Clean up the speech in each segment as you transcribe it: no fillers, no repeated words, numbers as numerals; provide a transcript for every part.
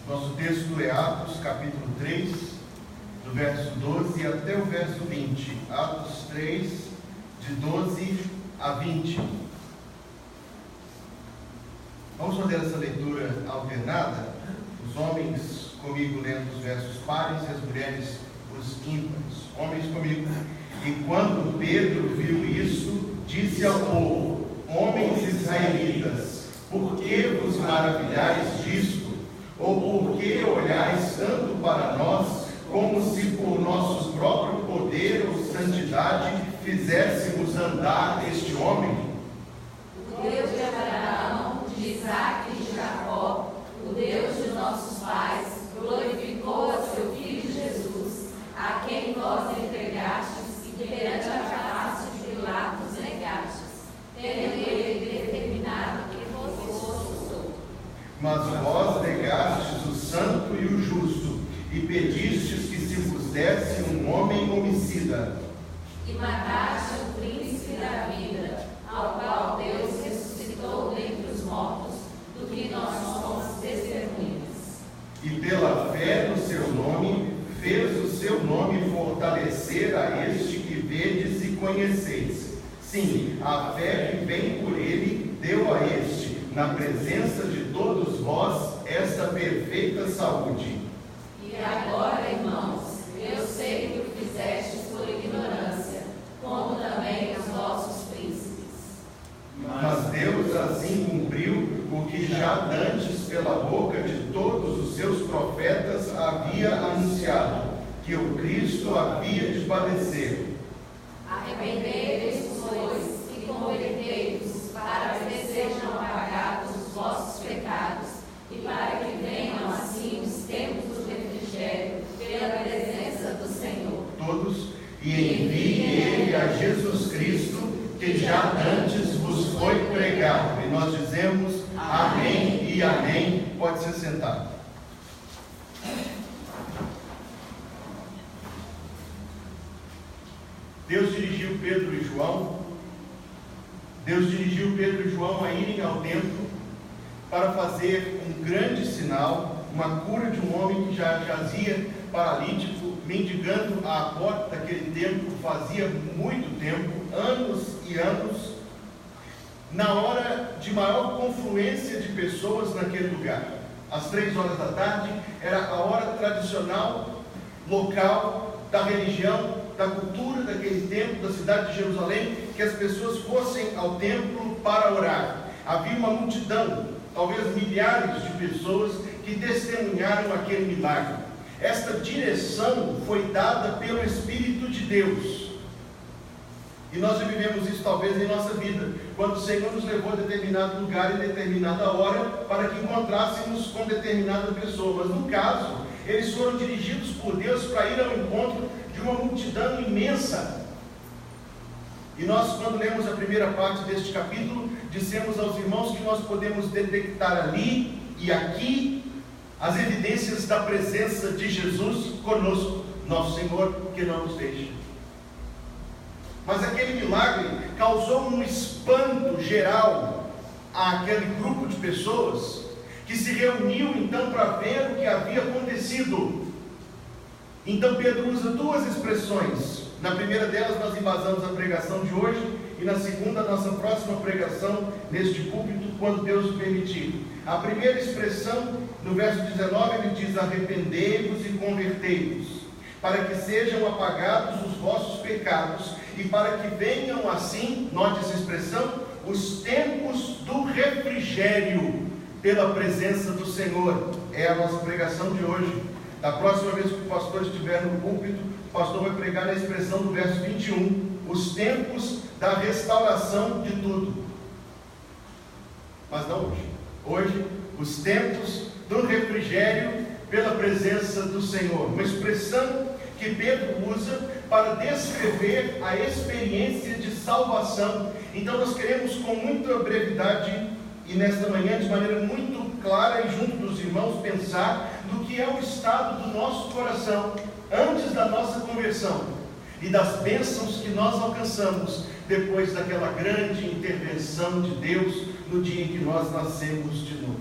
Nosso texto é Atos, capítulo 3, do verso 12 até o verso 20. Atos 3, de 12 a 20. Vamos fazer essa leitura alternada? Os homens comigo lendo os versos pares e as mulheres os ímpares. Homens comigo. E quando Pedro viu isso, disse ao povo: homens israelitas, por que vos maravilhais disto? Ou por que olhais tanto para nós, como se por nosso próprio poder ou santidade fizéssemos andar este homem? O Deus de Abraão, de Isaque e de Jacó, o Deus de nossos pais, glorificou a seu Filho Jesus, a quem vós entregastes e que perante a face de Pilatos negastes, tendo ele determinado que fosse solto. Mas vós negastes o santo e o justo, e pedistes que se vos desse um homem homicida. E mataste o príncipe da vida, ao qual Deus ressuscitou dentre os mortos, do que nós somos testemunhas. E pela fé no seu nome, fez o seu nome fortalecer a este que vedes e conheceis. Sim, a fé que vem por ele deu a este, na presença de todos vós, esta perfeita saúde. E agora, irmãos, eu sei que o fizestes por ignorância, como também os vossos príncipes. Mas Deus assim cumpriu o que já dantes pela boca de todos os seus profetas havia anunciado, que o Cristo havia de padecer. Arrependei-vos, pois, e convertei-vos, para que sejam apagados os vossos pecados, e para que venham assim os tempos do refrigério, pela presença do Senhor. Todos, e envie ele a Jesus Cristo, que já antes vos foi pregado. E nós dizemos amém e amém. Pode se sentar. Deus dirigiu Pedro e João a irem ao templo para fazer um grande sinal, uma cura de um homem que já jazia paralítico, mendigando à porta daquele templo fazia muito tempo, anos e anos, na hora de maior confluência de pessoas naquele lugar. Às 3 horas da tarde era a hora tradicional, local, da religião, da cultura daquele templo, da cidade de Jerusalém, que as pessoas fossem ao templo para orar. Havia uma multidão, talvez milhares de pessoas que testemunharam aquele milagre. Esta direção foi dada pelo Espírito de Deus. E nós já vivemos isso talvez em nossa vida, quando o Senhor nos levou a determinado lugar e determinada hora para que encontrássemos com determinada pessoa. Mas no caso, eles foram dirigidos por Deus para ir ao encontro de uma multidão imensa. E nós, quando lemos a primeira parte deste capítulo, dissemos aos irmãos que nós podemos detectar ali e aqui as evidências da presença de Jesus conosco, nosso Senhor, que não nos deixa. Mas aquele milagre causou um espanto geral àquele grupo de pessoas que se reuniu então para ver o que havia acontecido. Então Pedro usa 2 expressões. Na primeira delas nós embasamos a pregação de hoje, e na segunda a nossa próxima pregação neste púlpito, quando Deus o permitir. A primeira expressão, no verso 19, ele diz: arrependei-vos e convertei-vos, para que sejam apagados os vossos pecados, e para que venham assim, note essa expressão, os tempos do refrigério, pela presença do Senhor. É a nossa pregação de hoje. Da próxima vez que o pastor estiver no púlpito, o pastor vai pregar na expressão do verso 21, os tempos da restauração de tudo. Mas não hoje. Hoje, os tempos do refrigério pela presença do Senhor. Uma expressão que Pedro usa para descrever a experiência de salvação. Então nós queremos com muita brevidade e nesta manhã de maneira muito clara e junto dos irmãos pensar no que é o estado do nosso coração antes da nossa conversão e das bênçãos que nós alcançamos depois daquela grande intervenção de Deus no dia em que nós nascemos de novo.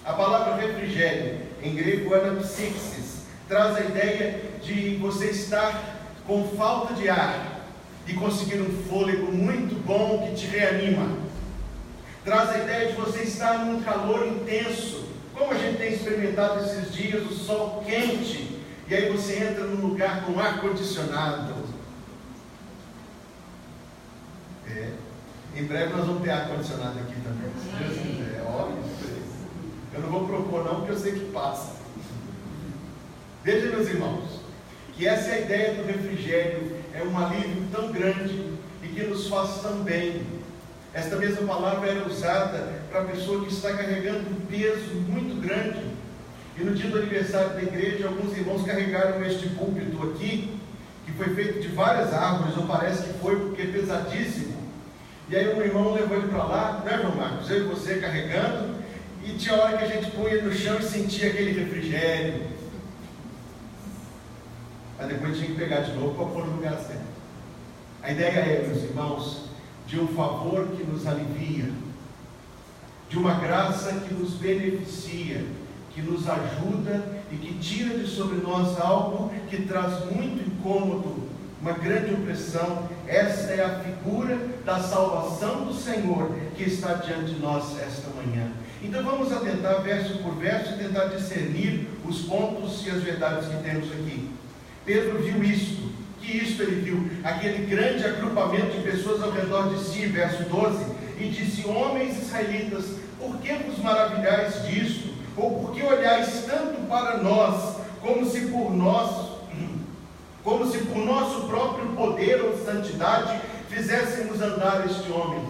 A palavra refrigério, em grego anapsixis, traz a ideia de você estar com falta de ar e conseguir um fôlego muito bom que te reanima. Traz a ideia de você estar num calor intenso, como a gente tem experimentado esses dias, o sol quente, e aí você entra num lugar com ar-condicionado. Em breve nós vamos ter ar-condicionado aqui também, se Deus quiser. Olha isso. Eu não vou propor não, porque eu sei que passa. Veja, meus irmãos, que essa é a ideia do refrigério, é um alívio tão grande e que nos faz tão bem. Esta mesma palavra era usada para a pessoa que está carregando um peso muito grande. E no dia do aniversário da igreja, alguns irmãos carregaram este púlpito aqui, que foi feito de várias árvores, ou parece que foi, porque é pesadíssimo. E aí um irmão levou ele para lá, né, irmão Marcos? Eu e você carregando, e tinha hora que a gente punha ele no chão e sentia aquele refrigério. Mas depois tinha que pegar de novo para pôr no lugar certo. A ideia é, meus irmãos, de um favor que nos alivia, de uma graça que nos beneficia, que nos ajuda e que tira de sobre nós algo que traz muito incômodo, uma grande opressão. Essa é a figura da salvação do Senhor que está diante de nós esta manhã. Então vamos atentar verso por verso e tentar discernir os pontos e as verdades que temos aqui. Pedro viu isto. Que isto ele viu? Aquele grande agrupamento de pessoas ao redor de si, verso 12, e disse: homens israelitas, por que vos maravilhais disto? Ou por que olhais tanto para nós, como se por nosso próprio poder ou santidade fizéssemos andar este homem?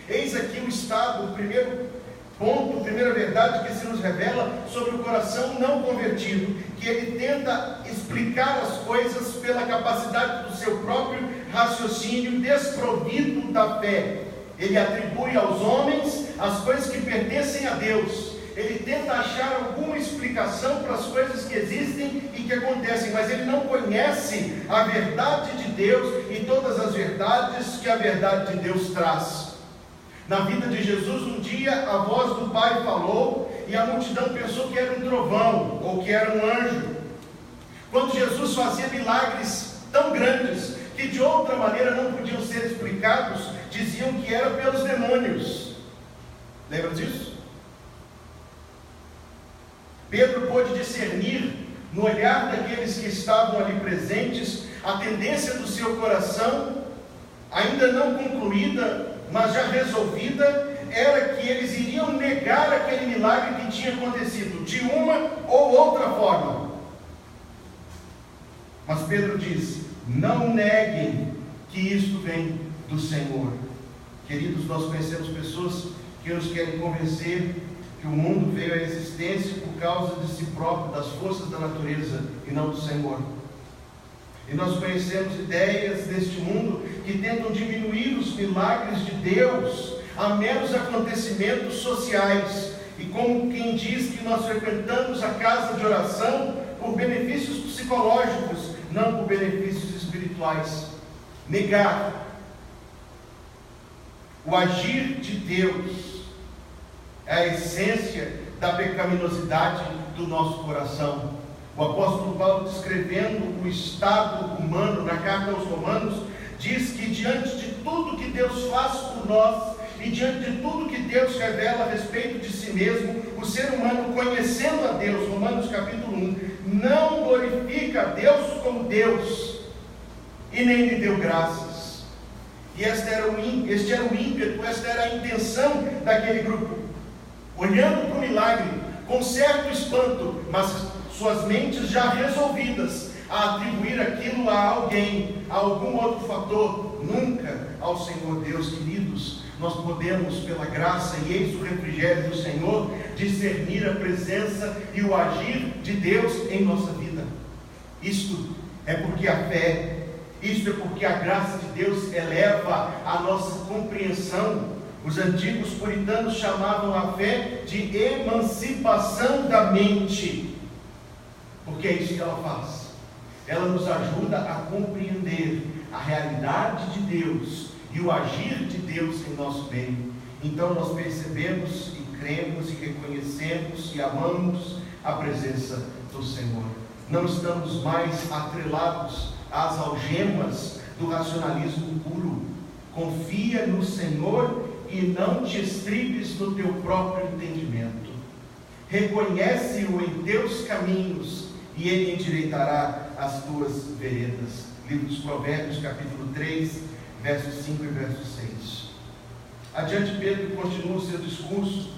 Eis aqui o estado, o primeiro ponto, a primeira verdade que se nos revela sobre o coração não convertido, que ele tenta explicar as coisas pela capacidade do seu próprio raciocínio, desprovido da fé. Ele atribui aos homens as coisas que pertencem a Deus. Ele tenta achar alguma explicação para as coisas que existem e que acontecem, mas ele não conhece a verdade de Deus e todas as verdades que a verdade de Deus traz. Na vida de Jesus, um dia a voz do Pai falou e a multidão pensou que era um trovão ou que era um anjo. Quando Jesus fazia milagres tão grandes que de outra maneira não podiam ser explicados, diziam que era pelos demônios. Lembra disso? Pedro pôde discernir no olhar daqueles que estavam ali presentes a tendência do seu coração, ainda não concluída, mas já resolvida, era que eles iriam negar aquele milagre que tinha acontecido, de uma ou outra forma. Mas Pedro diz: não neguem que isto vem do Senhor. Queridos, nós conhecemos pessoas que nos querem convencer que o mundo veio à existência por causa de si próprio, das forças da natureza e não do Senhor. E nós conhecemos ideias deste mundo que tentam diminuir os milagres de Deus a meros acontecimentos sociais, e como quem diz que nós frequentamos a casa de oração por benefícios psicológicos, não por benefícios espirituais. Negar o agir de Deus é a essência da pecaminosidade do nosso coração. O apóstolo Paulo, descrevendo o estado humano na carta aos Romanos, diz que diante de tudo que Deus faz por nós e diante de tudo que Deus revela a respeito de si mesmo, o ser humano, conhecendo a Deus, Romanos capítulo 1, não glorifica a Deus como Deus e nem lhe deu graças. E este era o ímpeto, esta era a intenção daquele grupo, olhando para o milagre com certo espanto, mas suas mentes já resolvidas a atribuir aquilo a alguém, a algum outro fator, nunca ao Senhor Deus. Queridos, nós podemos, pela graça e eis o refrigério do Senhor, discernir a presença e o agir de Deus em nossa vida. Isto é porque a fé, isto é porque a graça de Deus eleva a nossa compreensão. Os antigos puritanos chamavam a fé de emancipação da mente, porque é isso que ela faz. Ela nos ajuda a compreender a realidade de Deus e o agir de Deus em nosso meio. Então nós percebemos e cremos e reconhecemos e amamos a presença do Senhor. Não estamos mais atrelados às algemas do racionalismo puro. Confia no Senhor e não te estribes no teu próprio entendimento. Reconhece-o em teus caminhos e Ele endireitará as tuas veredas. Livro dos Provérbios, capítulo 3, versos 5 e verso 6. Adiante, Pedro continua o seu discurso,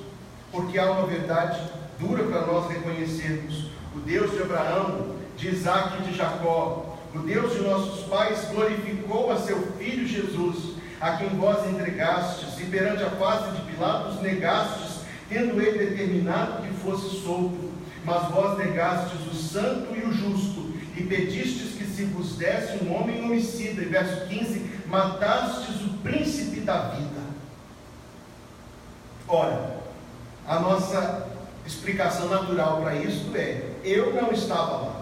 porque há uma verdade dura para nós reconhecermos. O Deus de Abraão, de Isaque e de Jacó, o Deus de nossos pais, glorificou a seu Filho Jesus, a quem vós entregastes, e perante a face de Pilatos negastes, tendo ele determinado que fosse solto. Mas vós negastes o santo e o justo, e pedistes que se vos desse um homem homicida. E verso 15, matastes o príncipe da vida. Ora, a nossa explicação natural para isso é: eu não estava lá.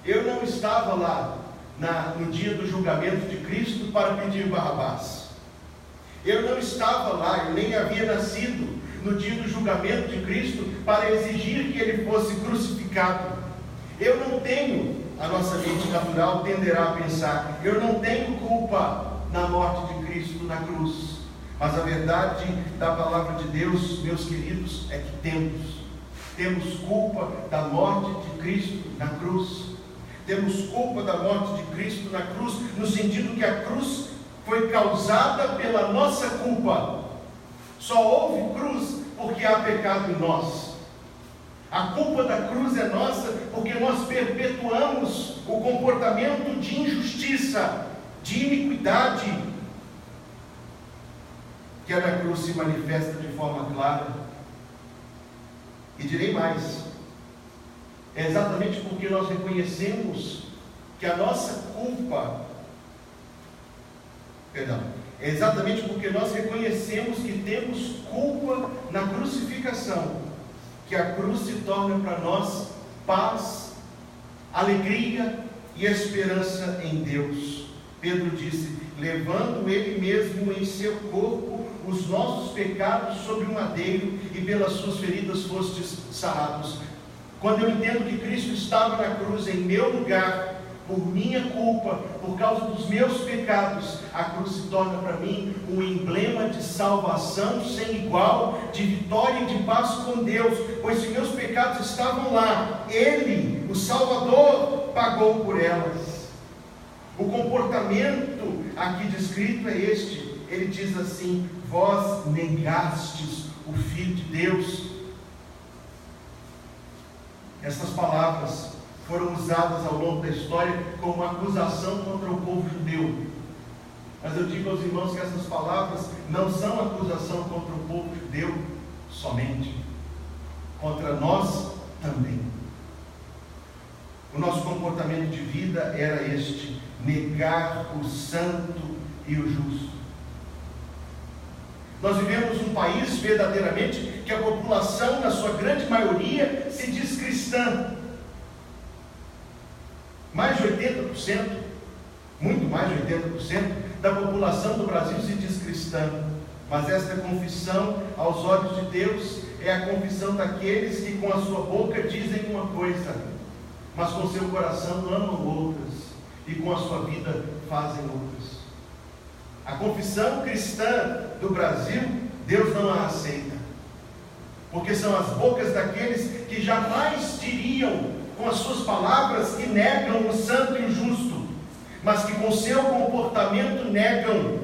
Eu não estava lá no dia do julgamento de Cristo para pedir Barrabás. Eu não estava lá, eu nem havia nascido no dia do julgamento de Cristo para exigir que ele fosse crucificado. Eu não tenho, a nossa mente natural tenderá a pensar, eu não tenho culpa na morte de Cristo na cruz. Mas a verdade da palavra de Deus, meus queridos, é que temos culpa da morte de Cristo na cruz. Temos culpa da morte de Cristo na cruz, no sentido que a cruz foi causada pela nossa culpa. Só houve cruz porque há pecado em nós. A culpa da cruz é nossa porque nós perpetuamos o comportamento de injustiça, de iniquidade, que na cruz se manifesta de forma clara. E direi mais: é exatamente porque nós reconhecemos que a nossa culpa, é exatamente porque nós reconhecemos que temos culpa na crucificação, que a cruz se torna para nós paz, alegria e esperança em Deus. Pedro disse: levando Ele mesmo em seu corpo os nossos pecados sobre o madeiro, e pelas suas feridas fostes sarados. Quando eu entendo que Cristo estava na cruz em meu lugar, por minha culpa, por causa dos meus pecados, a cruz se torna para mim um emblema de salvação sem igual, de vitória e de paz com Deus, pois se meus pecados estavam lá, Ele, o Salvador, pagou por elas. O comportamento aqui descrito é este. Ele diz assim: vós negastes o Filho de Deus. Essas palavras foram usadas ao longo da história como uma acusação contra o povo judeu. Mas eu digo aos irmãos que essas palavras não são acusação contra o povo judeu somente, contra nós também. O nosso comportamento de vida era este: negar o santo e o justo. Nós vivemos um país verdadeiramente que a população, na sua grande maioria, se diz cristã. Mais de 80%, muito mais de 80% da população do Brasil se diz cristã. Mas esta confissão, aos olhos de Deus, é a confissão daqueles que com a sua boca dizem uma coisa, mas com seu coração amam outras, e com a sua vida fazem outras. A confissão cristã do Brasil, Deus não a aceita, porque são as bocas daqueles que jamais diriam com as suas palavras que negam o santo e o justo, mas que com seu comportamento negam,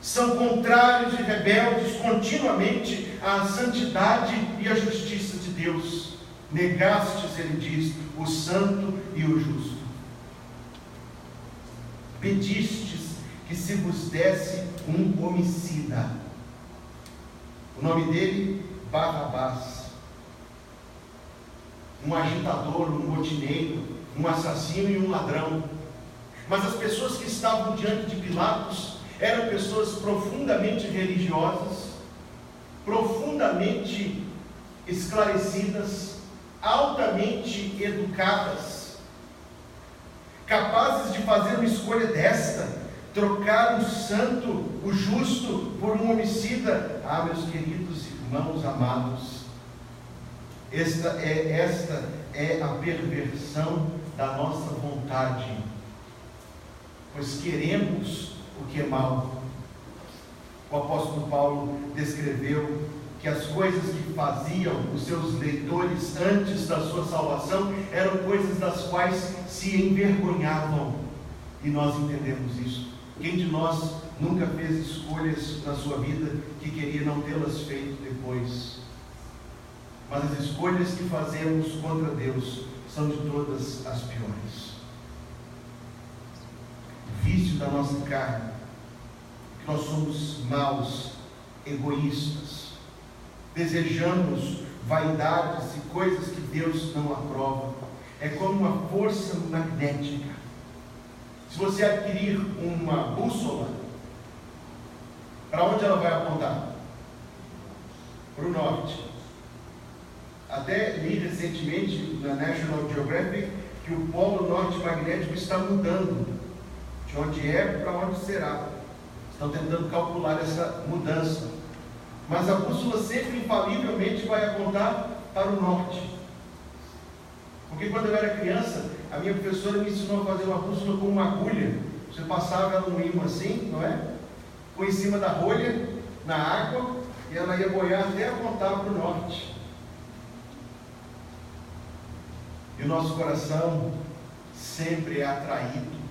são contrários e rebeldes continuamente à santidade e à justiça de Deus. Negastes, ele diz, o santo e o justo. Pedistes que se vos desse um homicida. O nome dele, Barrabás. Um agitador, um motineiro, um assassino e um ladrão. Mas as pessoas que estavam diante de Pilatos eram pessoas profundamente religiosas, profundamente esclarecidas, altamente educadas, capazes de fazer uma escolha desta, trocar o santo, o justo, por um homicida. Ah, meus queridos irmãos, irmãos amados, esta é a perversão da nossa vontade, pois queremos o que é mal. O apóstolo Paulo descreveu que as coisas que faziam os seus leitores antes da sua salvação eram coisas das quais se envergonhavam, e nós entendemos isso. Quem de nós nunca fez escolhas na sua vida que queria não tê-las feito depois? Mas as escolhas que fazemos contra Deus são de todas as piores. O vício da nossa carne, que nós somos maus, egoístas, desejamos vaidades e coisas que Deus não aprova. É como uma força magnética. Se você adquirir uma bússola, para onde ela vai apontar? Para o norte. Até li recentemente na National Geographic que o polo norte magnético está mudando, de onde é para onde será. Estão tentando calcular essa mudança, mas a bússola sempre infalivelmente vai apontar para o norte. Porque quando eu era criança, a minha professora me ensinou a fazer uma bússola com uma agulha. Você passava ela no imã assim, não é? Põe em cima da rolha, na água, e ela ia boiar até apontar para o norte. E o nosso coração sempre é atraído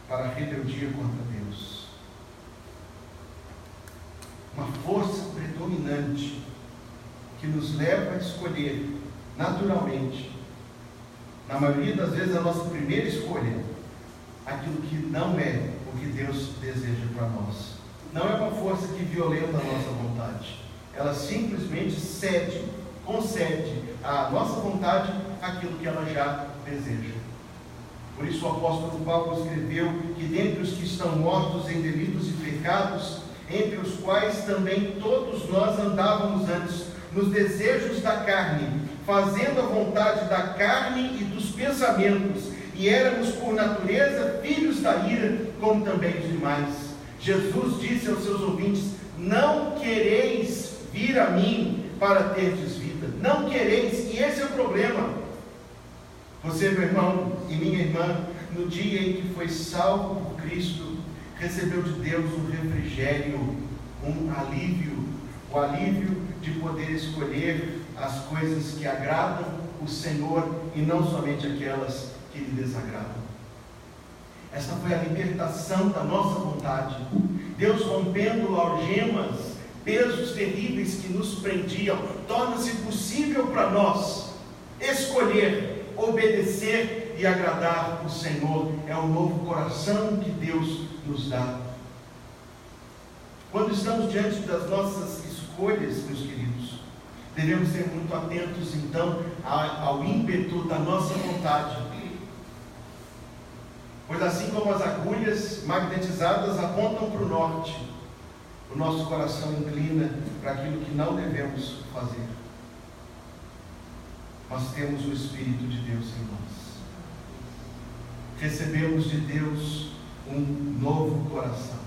para a rebeldia contra Deus. Uma força predominante que nos leva a escolher naturalmente, na maioria das vezes a nossa primeira escolha, aquilo que não é o que Deus deseja para nós. Não é uma força que violenta a nossa vontade, ela simplesmente concede à nossa vontade aquilo que ela já deseja. Por isso o apóstolo Paulo escreveu que dentre os que estão mortos em delitos e pecados, entre os quais também todos nós andávamos antes, nos desejos da carne, fazendo a vontade da carne e dos pensamentos, e éramos por natureza filhos da ira, como também os demais. Jesus disse aos seus ouvintes: não quereis vir a mim para terdes vida. Não quereis, e esse é o problema. Você, meu irmão e minha irmã, no dia em que foi salvo por Cristo, recebeu de Deus um refrigério, um alívio, o alívio de poder escolher as coisas que agradam o Senhor e não somente aquelas que lhe desagradam. Essa foi a libertação da nossa vontade. Deus rompendo algemas, pesos terríveis que nos prendiam, torna-se possível para nós escolher, obedecer e agradar o Senhor. É o novo coração que Deus nos dá. Quando estamos diante das nossas escolhas, meus queridos, devemos ser muito atentos então ao ímpeto da nossa vontade, pois assim como as agulhas magnetizadas apontam para o norte, o nosso coração inclina para aquilo que não devemos fazer. Nós temos o Espírito de Deus em nós, recebemos de Deus um novo coração,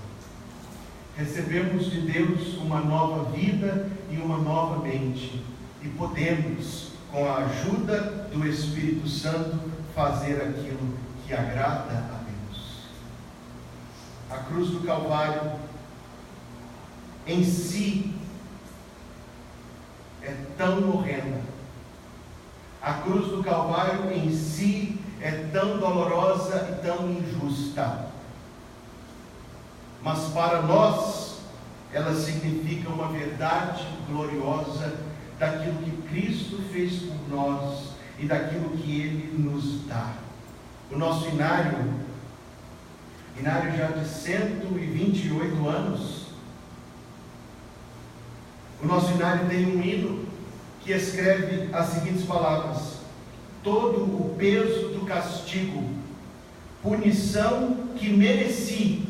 recebemos de Deus uma nova vida e uma nova mente, e podemos, com a ajuda do Espírito Santo, fazer aquilo que agrada a Deus. A cruz do Calvário em si é tão horrenda, a cruz do Calvário em si é tão dolorosa e tão injusta, mas para nós ela significa uma verdade gloriosa daquilo que Cristo fez por nós e daquilo que Ele nos dá. O nosso inário já de 128 anos, o nosso inário tem um hino que escreve as seguintes palavras: todo o peso do castigo, punição que mereci,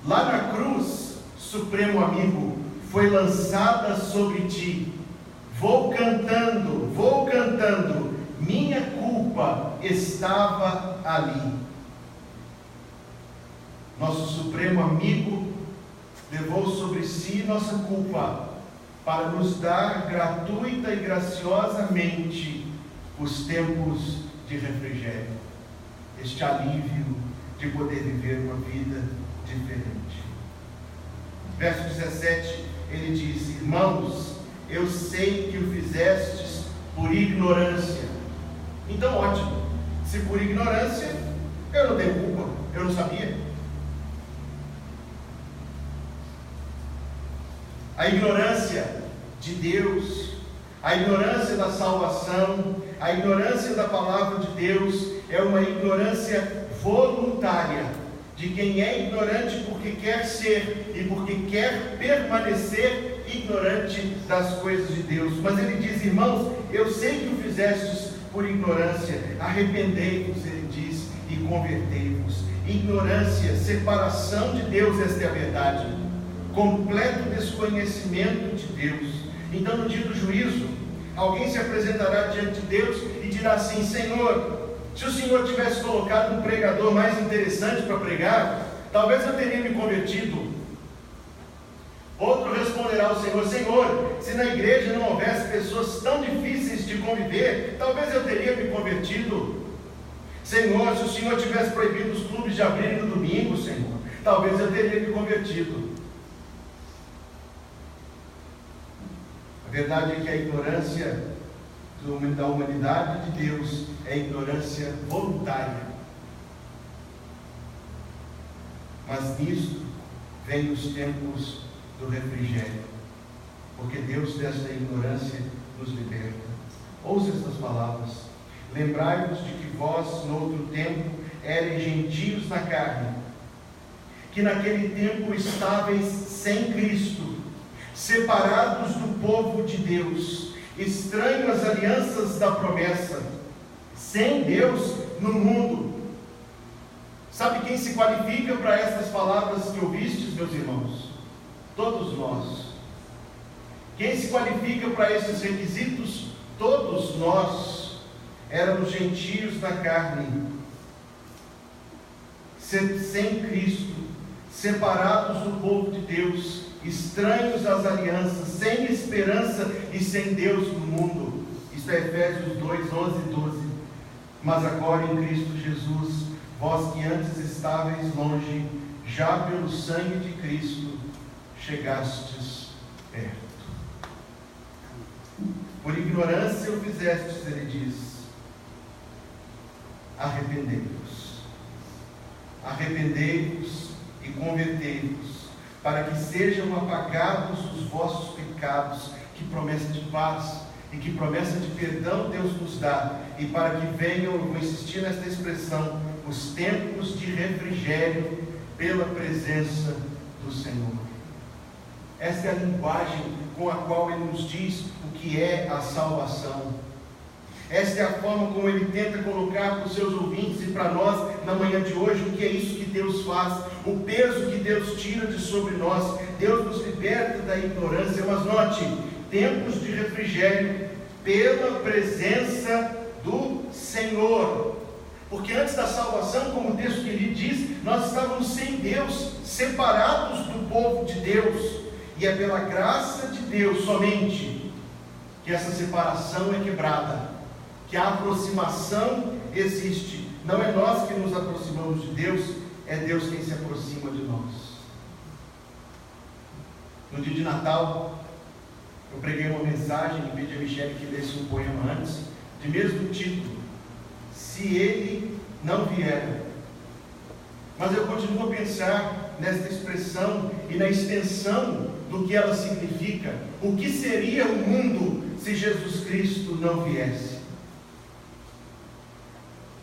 lá na cruz, supremo amigo, foi lançada sobre ti. Vou cantando, minha culpa estava ali. Nosso supremo amigo levou sobre si nossa culpa, para nos dar gratuita e graciosamente os tempos de refrigério, este alívio de poder viver uma vida diferente. Verso 17, ele diz: irmãos, eu sei que o fizestes por ignorância. Então, ótimo, se por ignorância, eu não tenho culpa, eu não sabia. A ignorância de Deus, a ignorância da salvação, a ignorância da palavra de Deus é uma ignorância voluntária de quem é ignorante porque quer ser e porque quer permanecer ignorante das coisas de Deus. Mas ele diz: irmãos, eu sei que o fizestes por ignorância, arrependei-vos, ele diz, e convertei-vos. Ignorância, separação de Deus, esta é a verdade, completo desconhecimento de Deus. Então, no dia do juízo, alguém se apresentará diante de Deus e dirá assim: Senhor, se o Senhor tivesse colocado um pregador mais interessante para pregar, talvez eu teria me convertido. Outro responderá ao Senhor: Senhor, se na igreja não houvesse pessoas tão difíceis de conviver, talvez eu teria me convertido. Senhor, se o Senhor tivesse proibido os clubes de abrirem no domingo, Senhor, talvez eu teria me convertido. A verdade é que a ignorância da humanidade de Deus é ignorância voluntária. Mas nisto vem os tempos do refrigério, porque Deus desta ignorância nos liberta. Ouça estas palavras: lembrai-vos de que vós, no outro tempo, erais gentios na carne, que naquele tempo estáveis sem Cristo, separados do povo de Deus, estranhos às alianças da promessa, sem Deus no mundo. Sabe quem se qualifica para estas palavras que ouvistes, meus irmãos? Todos nós. Quem se qualifica para esses requisitos? Todos nós. Éramos gentios na carne, sem Cristo, separados do povo de Deus, estranhos às alianças, sem esperança e sem Deus no mundo. Isto é Efésios 2, 11 e 12. Mas agora em Cristo Jesus, vós que antes estáveis longe, já pelo sangue de Cristo chegastes perto. Por ignorância o fizestes, ele diz. Arrependei-vos. Arrependei-vos e convertei-vos, para que sejam apagados os vossos pecados. Que promessa de paz e que promessa de perdão Deus nos dá, e para que venham, eu vou insistir nesta expressão, os tempos de refrigério pela presença do Senhor. Esta é a linguagem com a qual Ele nos diz o que é a salvação. Esta é a forma como Ele tenta colocar para os seus ouvintes e para nós na manhã de hoje o que é isso que Deus faz, o peso que Deus tira de sobre nós. Deus nos liberta da ignorância, mas note, tempos de refrigério pela presença do Senhor. Porque antes da salvação, como o texto que ele diz, nós estávamos sem Deus, separados do povo de Deus. E é pela graça de Deus somente que essa separação é quebrada, que a aproximação existe. Não é nós que nos aproximamos de Deus, é Deus quem se aproxima de nós. No dia de Natal, eu preguei uma mensagem e pedi a Michele que lesse um poema antes, de mesmo título: Se Ele Não Vier. Mas eu continuo a pensar nesta expressão e na extensão do que ela significa. O que seria o mundo se Jesus Cristo não viesse?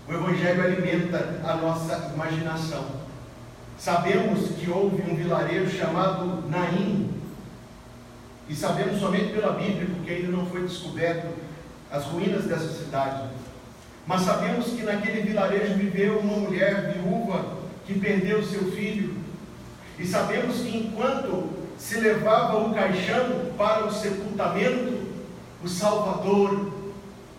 O Evangelho alimenta a nossa imaginação. Sabemos que houve um vilarejo chamado Naim, e sabemos somente pela Bíblia, porque ainda não foi descoberto as ruínas dessa cidade. Mas sabemos que naquele vilarejo viveu uma mulher viúva que perdeu seu filho. E sabemos que enquanto se levava o caixão para o sepultamento, o Salvador,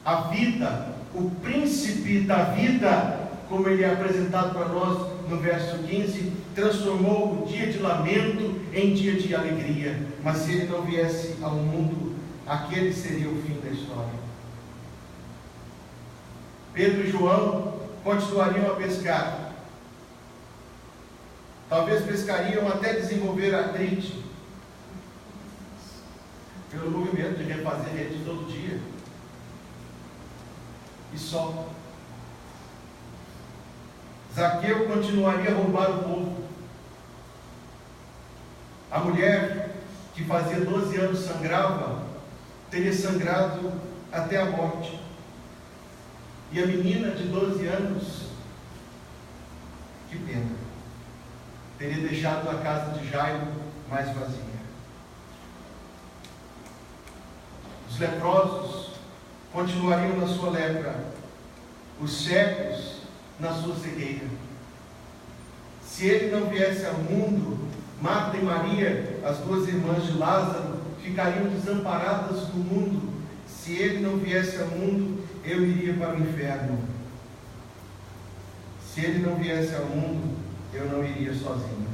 a vida, o príncipe da vida, como ele é apresentado para nós no verso 15, transformou o dia de lamento em dia de alegria. Mas se ele não viesse ao mundo, aquele seria o fim da história. Pedro e João continuariam a pescar. Talvez pescariam até desenvolver artrite, pelo movimento de refazer rede todo dia. E só. Zaqueu continuaria a roubar o povo. A mulher que fazia 12 anos sangrava, teria sangrado até a morte. E a menina de 12 anos, que pena, teria deixado a casa de Jairo mais vazia. Os leprosos continuariam na sua lepra, os cegos na sua cegueira. Se ele não viesse ao mundo, Marta e Maria, as duas irmãs de Lázaro, ficariam desamparadas do mundo. Se ele não viesse ao mundo, eu iria para o inferno. Se ele não viesse ao mundo, eu não iria sozinho.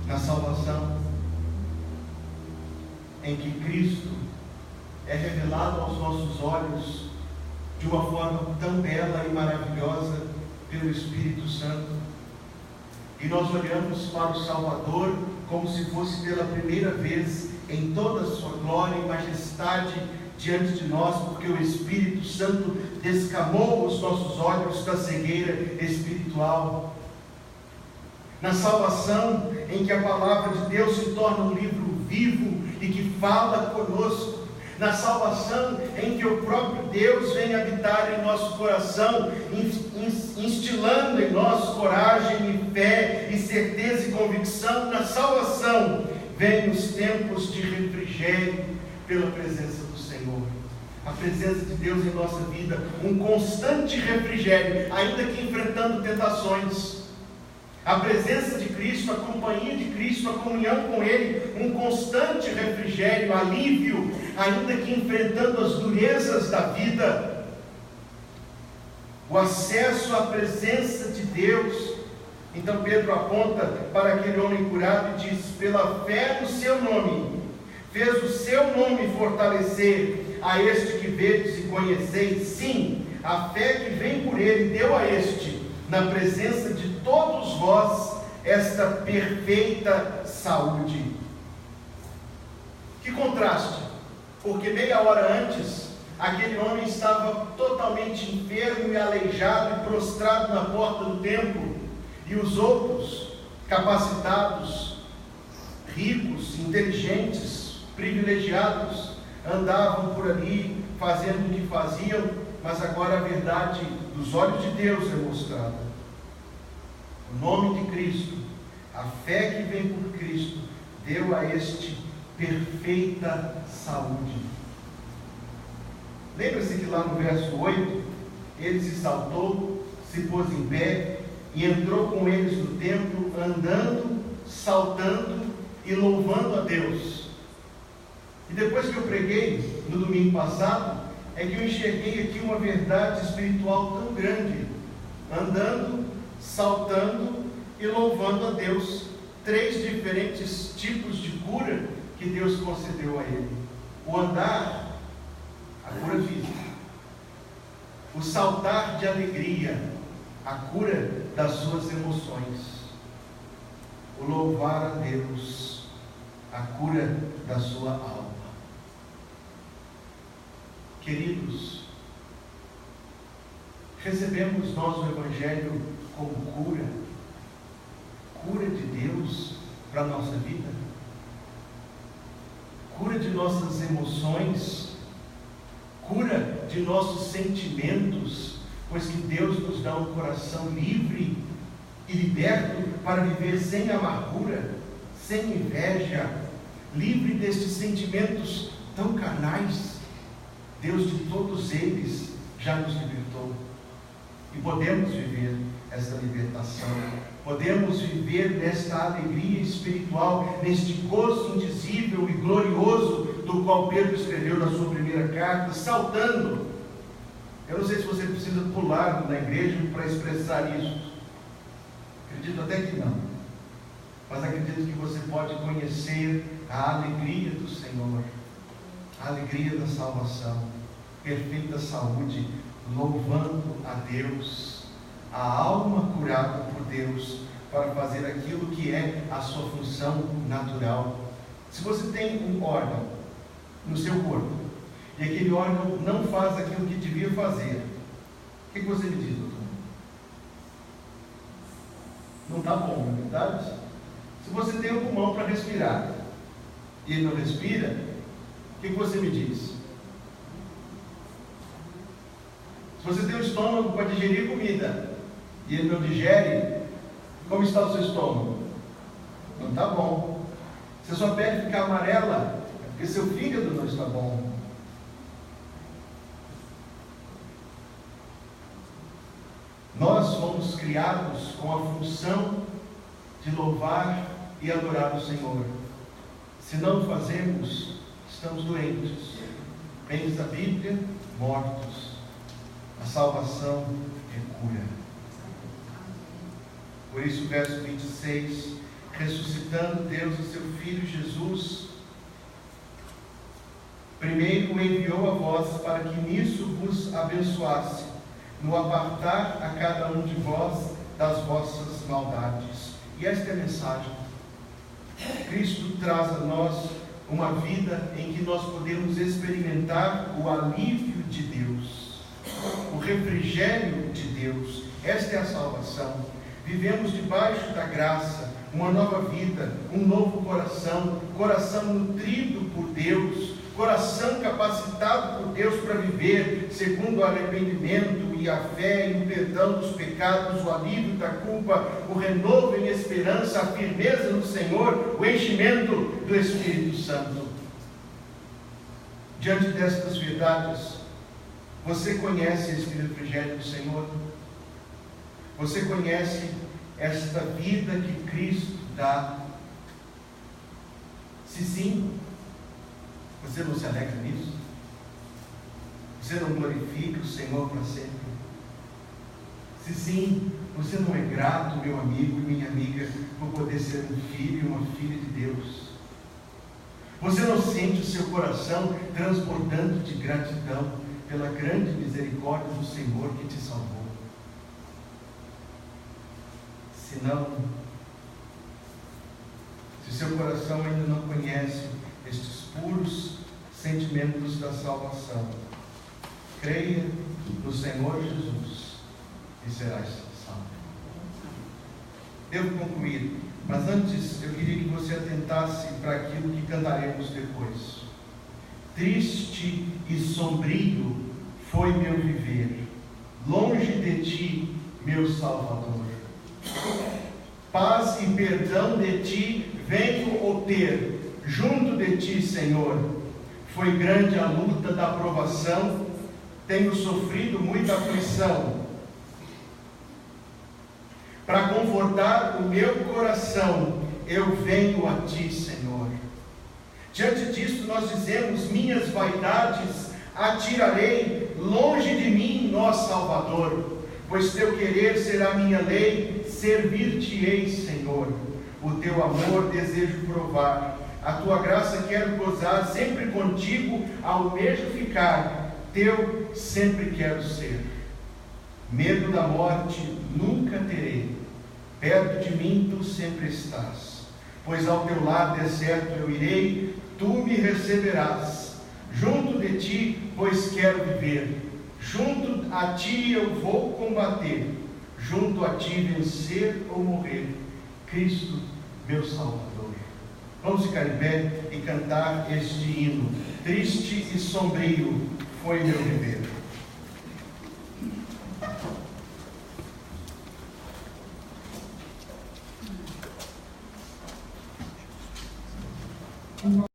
Na salvação, em que Cristo é revelado aos nossos olhos de uma forma tão bela e maravilhosa pelo Espírito Santo, e nós olhamos para o Salvador como se fosse pela primeira vez em toda a sua glória e majestade diante de nós, porque o Espírito Santo descamou os nossos olhos da cegueira espiritual. Na salvação, em que a palavra de Deus se torna um livro vivo e que fala conosco. Na salvação, em que o próprio Deus vem habitar em nosso coração, instilando em nós coragem e fé e certeza e convicção. Na salvação, vem os tempos de refrigério pela presença do Senhor. A presença de Deus em nossa vida, um constante refrigério, ainda que enfrentando tentações. A presença de Cristo, a companhia de Cristo, a comunhão com Ele, um constante refrigério, alívio, ainda que enfrentando as durezas da vida. O acesso à presença de Deus. Então Pedro aponta para aquele homem curado e diz: pela fé no seu nome, fez o seu nome fortalecer a este que vedes e conheceis. Sim, a fé que vem por ele deu a este, na presença de todos vós, esta perfeita saúde. Que contraste, porque meia hora antes, aquele homem estava totalmente enfermo e aleijado e prostrado na porta do templo, e os outros, capacitados, ricos, inteligentes, privilegiados, andavam por ali fazendo o que faziam, mas agora a verdade dos olhos de Deus é mostrada. O nome de Cristo, a fé que vem por Cristo, deu a este perfeita saúde. Lembra-se que lá no verso 8, ele se saltou, se pôs em pé e entrou com eles no templo, andando, saltando e louvando a Deus. E depois que eu preguei no domingo passado, é que eu enxerguei aqui uma verdade espiritual tão grande, andando, saltando e louvando a Deus. 3 diferentes tipos de cura que Deus concedeu a ele: o andar, a cura física; o saltar de alegria, a cura das suas emoções; o louvar a Deus, a cura da sua alma. Queridos, recebemos nós o Evangelho como cura de Deus para a nossa vida, cura de nossas emoções, cura de nossos sentimentos, pois que Deus nos dá um coração livre e liberto para viver sem amargura, sem inveja, livre destes sentimentos tão carnais. Deus de todos eles já nos libertou, e podemos viver esta libertação, podemos viver nesta alegria espiritual, neste gozo indizível e glorioso do qual Pedro escreveu na sua primeira carta, saltando. Eu não sei se você precisa pular na igreja para expressar isso. Acredito até que não. Mas acredito que você pode conhecer a alegria do Senhor, a alegria da salvação, perfeita saúde, louvando a Deus, a alma curada por Deus, para fazer aquilo que é a sua função natural. Se você tem um órgão no seu corpo, e aquele órgão não faz aquilo que devia fazer, o que você me diz, doutor? Não está bom, não é verdade? Se você tem um pulmão para respirar, e ele não respira, o que você me diz? Se você tem um estômago para digerir comida, e ele não digere, como está o seu estômago? Não está bom. Se a sua pele ficar amarela, é porque seu fígado não está bom. Nós fomos criados com a função de louvar e adorar o Senhor. Se não o fazemos, estamos doentes. Bem diz a Bíblia, mortos. A salvação é cura. Por isso, o verso 26, ressuscitando Deus o seu Filho Jesus, primeiro o enviou a vós para que nisso vos abençoasse, no apartar a cada um de vós das vossas maldades. E esta é a mensagem. Cristo traz a nós uma vida em que nós podemos experimentar o alívio de Deus, o refrigério de Deus. Esta é a salvação. Vivemos debaixo da graça, uma nova vida, um novo coração, coração nutrido por Deus, coração capacitado por Deus para viver segundo o arrependimento e a fé e o perdão dos pecados, o alívio da culpa, o renovo em esperança, a firmeza no Senhor, o enchimento do Espírito Santo. Diante destas verdades, você conhece esse refrigério do Senhor? Você conhece esta vida que Cristo dá? Se sim, você não se alegra nisso? Você não glorifica o Senhor para sempre? Se sim, você não é grato, meu amigo e minha amiga, por poder ser um filho e uma filha de Deus? Você não sente o seu coração transbordando de gratidão pela grande misericórdia do Senhor que te salvou? Se não, se seu coração ainda não conhece estes puros sentimentos da salvação, creia no Senhor Jesus e serás salvo. Devo concluir, mas antes eu queria que você atentasse para aquilo que cantaremos depois. Triste e sombrio foi meu viver, longe de ti, meu Salvador. Paz e perdão de ti venho obter, junto de ti, Senhor. Foi grande a luta da provação, tenho sofrido muita aflição. Para confortar o meu coração, eu venho a ti, Senhor. Diante disso nós dizemos, minhas vaidades atirarei longe de mim, nosso Salvador, pois teu querer será minha lei, servir-te-ei, Senhor. O teu amor desejo provar, a tua graça quero gozar, sempre contigo almejo ficar, teu sempre quero ser. Medo da morte nunca terei, perto de mim tu sempre estás, pois ao teu lado deserto eu irei, tu me receberás. Junto de ti, pois quero viver, junto a ti eu vou combater, junto a ti vencer ou morrer, Cristo, meu Salvador. Vamos ficar em pé e cantar este hino. Triste e sombrio foi meu viver.